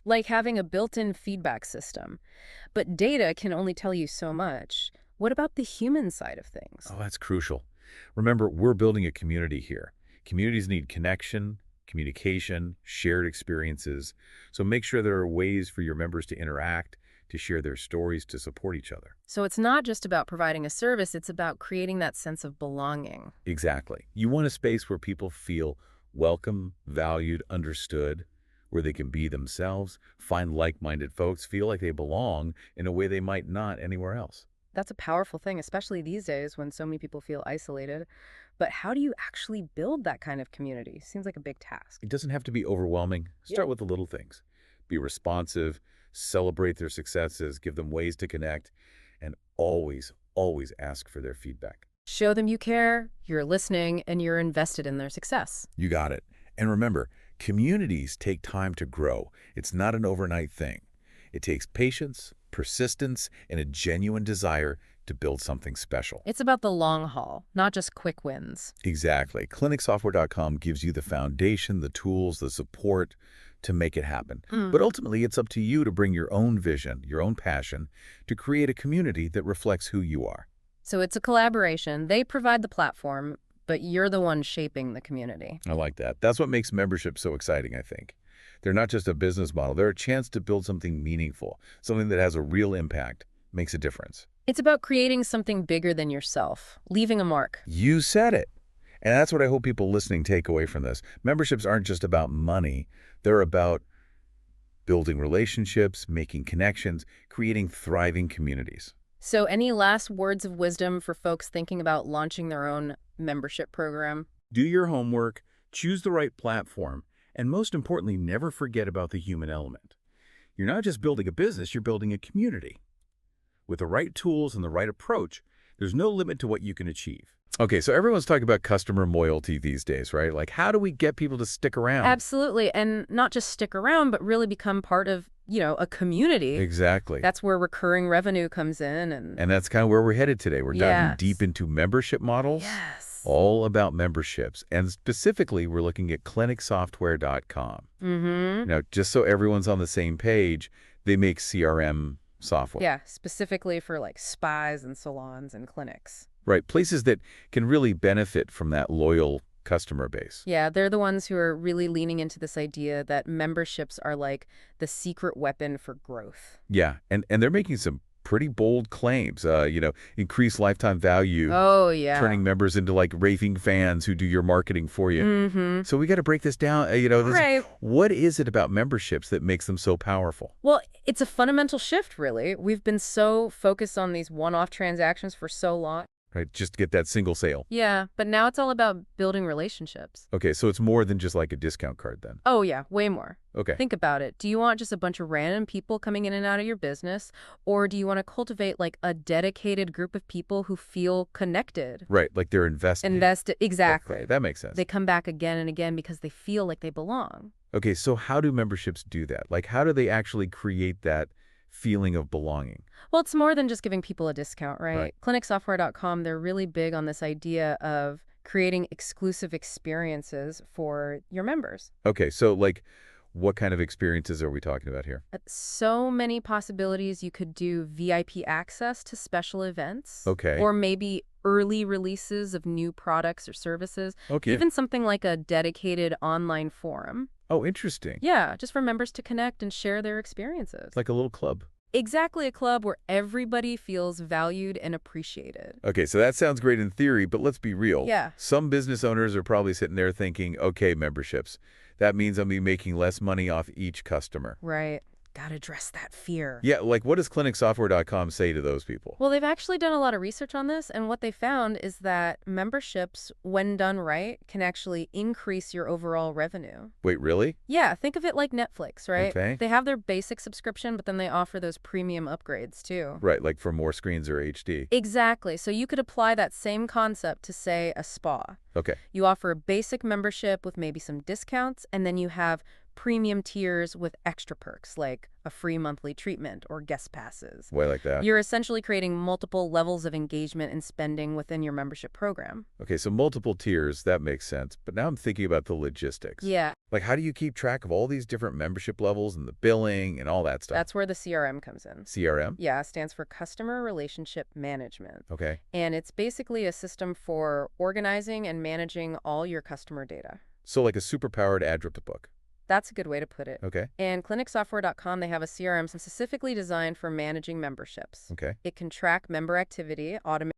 Like having a built-in feedback system. But data can only tell you so much. What about the human side of things? Oh, that's crucial. Remember, we're building a community here. Communities need connection, communication, shared experiences. So make sure there are ways for your members to interact, to share their stories, to support each other. So it's not just about providing a service, it's about creating that sense of belonging. Exactly. You want a space where people feel welcome, valued, understood, where they can be themselves, find like-minded folks, feel like they belong in a way they might not anywhere else. That's a powerful thing, especially these days when so many people feel isolated. But how do you actually build that kind of community? Seems like a big task. It doesn't have to be overwhelming. Start with the little things. Be responsive, celebrate their successes, give them ways to connect, and always, always ask for their feedback. Show them you care, you're listening, and you're invested in their success. You got it. And remember, communities take time to grow. It's not an overnight thing. It takes patience, persistence, and a genuine desire to build something special. It's about the long haul, not just quick wins. Exactly. ClinicSoftware.com gives you the foundation, the tools, the support to make it happen. But ultimately, it's up to you to bring your own vision, your own passion, to create a community that reflects who you are. So it's a collaboration. They provide the platform, but you're the one shaping the community. I like that. That's what makes membership so exciting, I think. They're not just a business model. They're a chance to build something meaningful, something that has a real impact, makes a difference. It's about creating something bigger than yourself, leaving a mark. You said it. And that's what I hope people listening take away from this. Memberships aren't just about money. They're about building relationships, making connections, creating thriving communities. So any last words of wisdom for folks thinking about launching their own membership program? Do your homework, choose the right platform, and most importantly, never forget about the human element. You're not just building a business, you're building a community. With the right tools and the right approach, there's no limit to what you can achieve. Okay, so everyone's talking about customer loyalty these days, right? Like, how do we get people to stick around? Absolutely. And not just stick around, but really become part of, a community. Exactly. That's where recurring revenue comes in. And that's kind of where we're headed today. We're diving Yes. deep into membership models. Yes. All about memberships. And specifically, we're looking at ClinicSoftware.com. Now, just so everyone's on the same page, they make CRM software. Yeah, specifically for like spas and salons and clinics. Right, places that can really benefit from that loyal customer base. Yeah, they're the ones who are really leaning into this idea that memberships are like the secret weapon for growth. Yeah, and they're making some pretty bold claims, increase lifetime value. Oh, yeah. Turning members into like raving fans who do your marketing for you. So we got to break this down. Right. What is it about memberships that makes them so powerful? Well, it's a fundamental shift, really. We've been so focused on these one-off transactions for so long. Right, just to get that single sale. Yeah, but now it's all about building relationships. Okay, so it's more than just like a discount card then. Oh, yeah, way more. Okay. Think about it. Do you want just a bunch of random people coming in and out of your business, or do you want to cultivate like a dedicated group of people who feel connected? Right, like they're invested. Exactly. Okay, that makes sense. They come back again and again because they feel like they belong. Okay, so how do memberships do that? Like, how do they actually create that feeling of belonging? Well, it's more than just giving people a discount, right? Right. ClinicSoftware.com, they're really big on this idea of creating exclusive experiences for your members. Okay, so like, what kind of experiences are we talking about here? So many possibilities. You could do VIP access to special events. Okay. Or maybe early releases of new products or services. Okay. Even something like a dedicated online forum. Oh, interesting. Yeah, just for members to connect and share their experiences. Like a little club. Exactly, a club where everybody feels valued and appreciated. Okay, so that sounds great in theory, but let's be real. Yeah. Some business owners are probably sitting there thinking, okay, memberships. That means I'll be making less money off each customer. Right. Gotta address that fear. Yeah, like what does ClinicSoftware.com say to those people? Well, they've actually done a lot of research on this, and what they found is that memberships, when done right, can actually increase your overall revenue. Wait, really? Yeah, think of it like Netflix, right? Okay. They have their basic subscription, but then they offer those premium upgrades, too. Right, like for more screens or HD. Exactly. So you could apply that same concept to, say, a spa. Okay. You offer a basic membership with maybe some discounts, and then you have premium tiers with extra perks like a free monthly treatment or guest passes. Way like that. You're essentially creating multiple levels of engagement and spending within your membership program. Okay, so multiple tiers, that makes sense. But now I'm thinking about the logistics. Yeah, Like, how do you keep track of all these different membership levels and the billing and all that stuff? that's where the CRM comes in. CRM? Yeah, stands for Customer Relationship Management. Okay. And it's basically a system for organizing and managing all your customer data. So like a superpowered ad drip to book. That's a good way to put it. Okay. And ClinicSoftware.com, they have a CRM specifically designed for managing memberships. Okay. It can track member activity, automate